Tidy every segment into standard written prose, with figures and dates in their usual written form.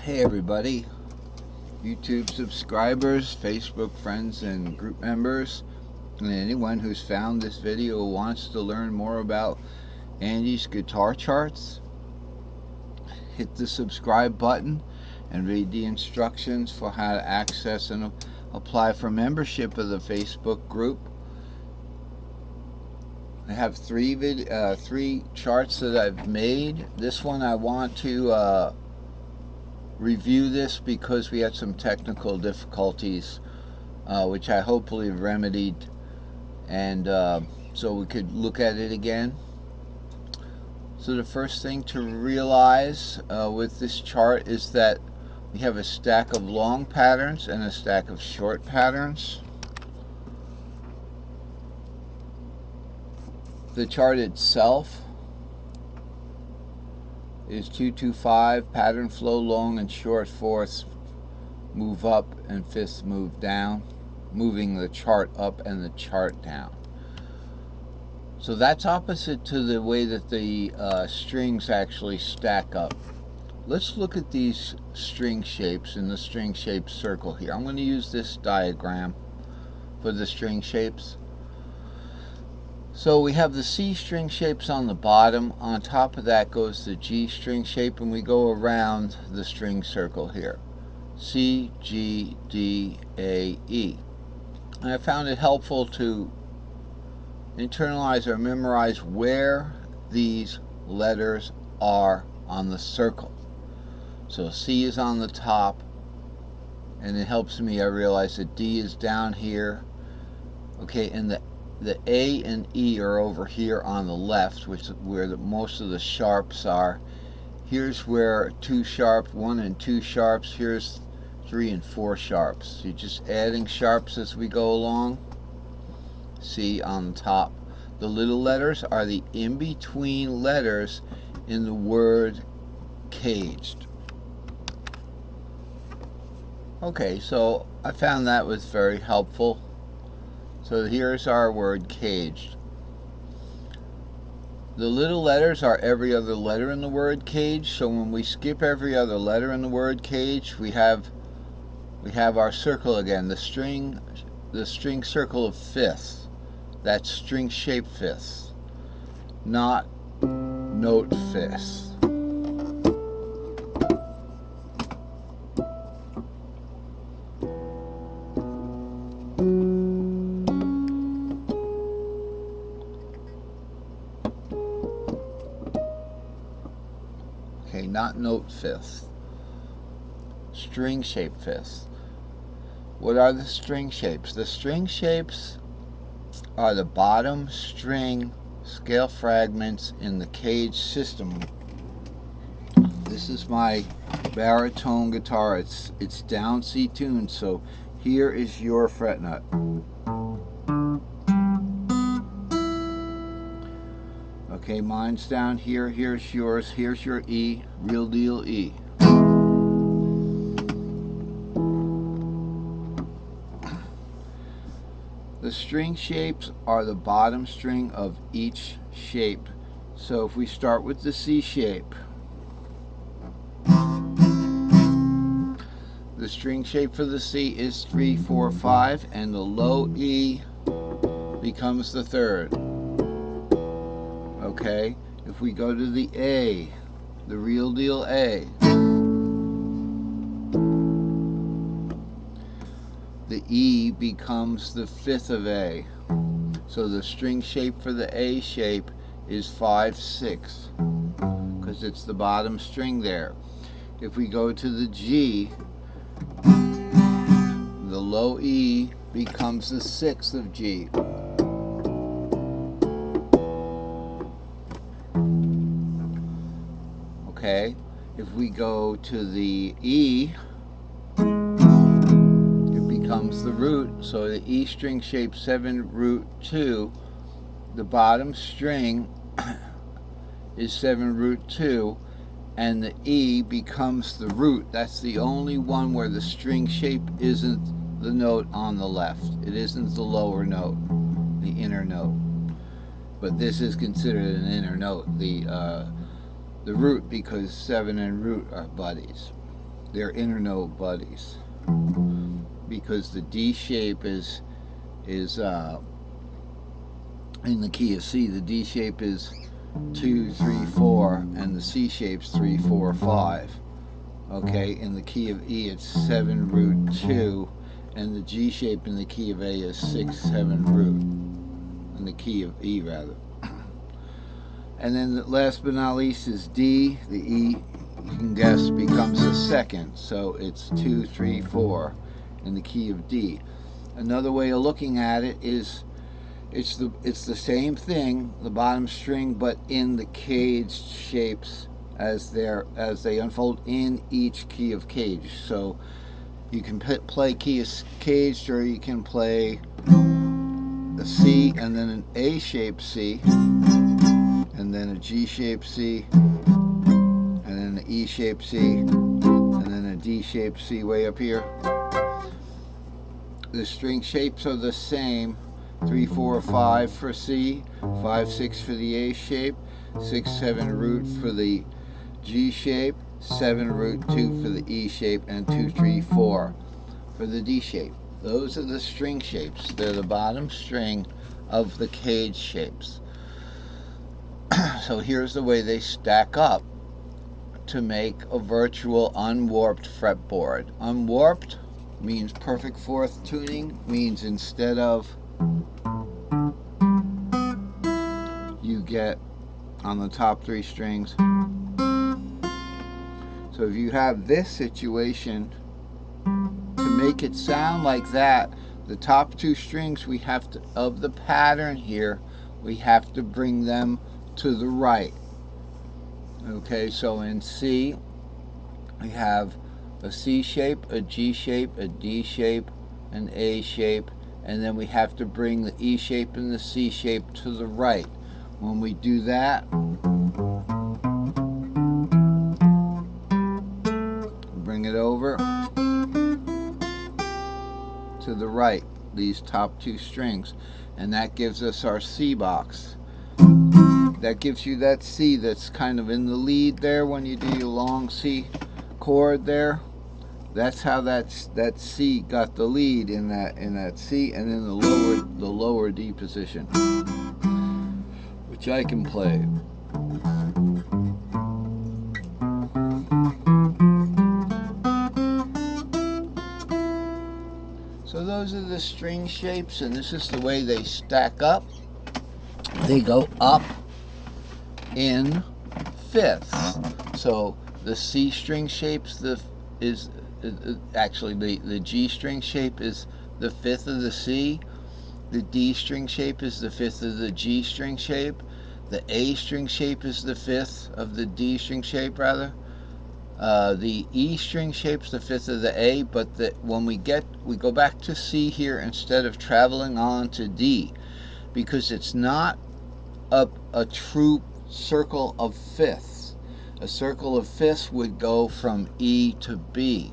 Hey everybody, YouTube subscribers, Facebook friends and group members, and anyone who's found this video wants to learn more about Andy's guitar charts. Hit the subscribe button and read the instructions for how to access and apply for membership of the Facebook group. I have three charts that I've made. This one I want to review this because we had some technical difficulties, which I hopefully remedied, and so we could look at it again. So the first thing to realize with this chart is that we have a stack of long patterns and a stack of short patterns. The chart itself is 2-2-5, pattern flow long and short, fourths move up and fifths move down, moving the chart up and the chart down. So that's opposite to the way that the strings actually stack up. Let's look at these string shapes in the string shape circle here. I'm going to use this diagram for the string shapes. So we have the C string shapes on the bottom. On top of that goes the G string shape, and we go around the string circle here. C, G, D, A, E. And I found it helpful to internalize or memorize where these letters are on the circle. So C is on the top, and it helps me. I realize that D is down here. Okay, and the A and E are over here on the left, which is where most of the sharps are. Here's where 2 sharps, 1 and 2 sharps. Here's 3 and 4 sharps. You're just adding sharps as we go along. C on the top. The little letters are the in-between letters in the word caged. Okay, so I found that was very helpful. So here's our word caged. The little letters are every other letter in the word cage. So when we skip every other letter in the word cage, we have our circle again, the string circle of fifths. That's string shape fifths, not note fifths. Okay, not note fifths. String shape fifths. What are the string shapes? The string shapes are the bottom string scale fragments in the cage system. This is my baritone guitar. It's down C tuned, so here is your fretnut. Okay, mine's down here. Here's yours. Here's your E, real deal E. The string shapes are the bottom string of each shape. So if we start with the C shape, the string shape for the C is 3, 4, 5, and the low E becomes the third. Okay, if we go to the A, the real deal A, the E becomes the fifth of A. So the string shape for the A shape is 5, 6, because it's the bottom string there. If we go to the G, the low E becomes the sixth of G. Okay, if we go to the E, it becomes the root. So the E string shape 7 root 2, the bottom string is 7 root 2, and the E becomes the root. That's the only one where the string shape isn't the note on the left. It isn't the lower note, the inner note. But this is considered an inner note, the root, because 7 and root are buddies. They're inner note buddies, because the D shape is in the key of C. The D shape is 2, 3, 4, and the C shape's 3, 4, 5. Okay, in the key of E it's 7 root 2, and the G shape in the key of A is 6, 7 root, in the key of E rather. And then the last but not least is D. The E, you can guess, becomes the second, so it's 2, 3, 4 in the key of D. Another way of looking at it is it's the same thing, the bottom string, but in the caged shapes as they unfold in each key of cage. So you can play key of caged, or you can play a C and then an A shaped C, and then a G shaped C, and then an E shaped C, and then a D shaped C way up here. The string shapes are the same. 3, 4, 5 for C, 5, 6 for the A shape, 6, 7 root for the G shape, 7 root 2 for the E shape, and 2, 3, 4 for the D shape. Those are the string shapes. They're the bottom string of the cage shapes. So here's the way they stack up to make a virtual unwarped fretboard. Unwarped means perfect fourth tuning, means instead of you get on the top 3 strings. So if you have this situation, to make it sound like that, the top 2 strings we have to, of the pattern here, we have to bring them to the right. Okay, so in C we have a C shape, a G shape, a D shape, an A shape, and then we have to bring the E shape and the C shape to the right. When we do that, bring it over to the right, these top 2 strings, and that gives us our C box. That gives you that C that's kind of in the lead there when you do your long C chord there. That's how that C got the lead in that C, and then the lower D position, which I can play. So those are the string shapes, and this is the way they stack up. They go up in fifths. So the C string shapes actually the G string shape is the fifth of the C. The D string shape is the fifth of the G string shape. The A string shape is the fifth of the D string shape, rather. The E string shape's the fifth of the A, but when we go back to C here instead of traveling on to D, because it's not a true circle of fifths. A circle of fifths would go from E to B,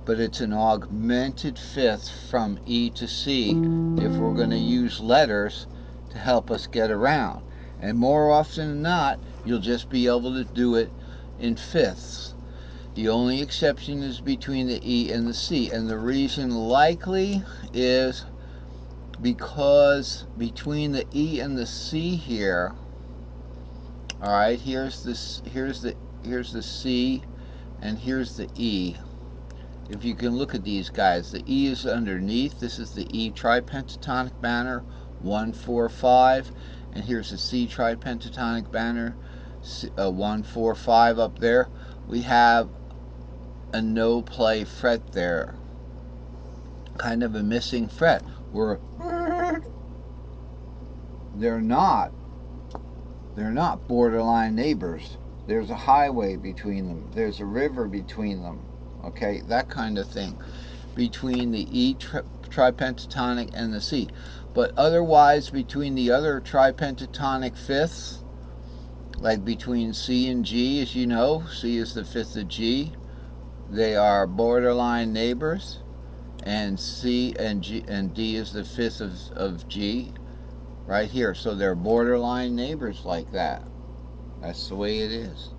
but it's an augmented fifth from E to C if we're going to use letters to help us get around. And more often than not, you'll just be able to do it in fifths. The only exception is between the E and the C, and the reason likely is because between the E and the C here, all right, here's the C and here's the E. If you can look at these guys, the E is underneath. This is the E tripentatonic banner, 1, 4, 5, and here's the C tripentatonic banner, 1, 4, 5 up there. We have a no play fret there, kind of a missing fret. They're not borderline neighbors. There's a highway between them. There's a river between them. Okay, that kind of thing between the E tripentatonic and the C. But otherwise, between the other tripentatonic fifths, like between C and G, as you know, C is the fifth of G. They are borderline neighbors, and C and G and D is the fifth of G, right here. So they're borderline neighbors like that. That's the way it is.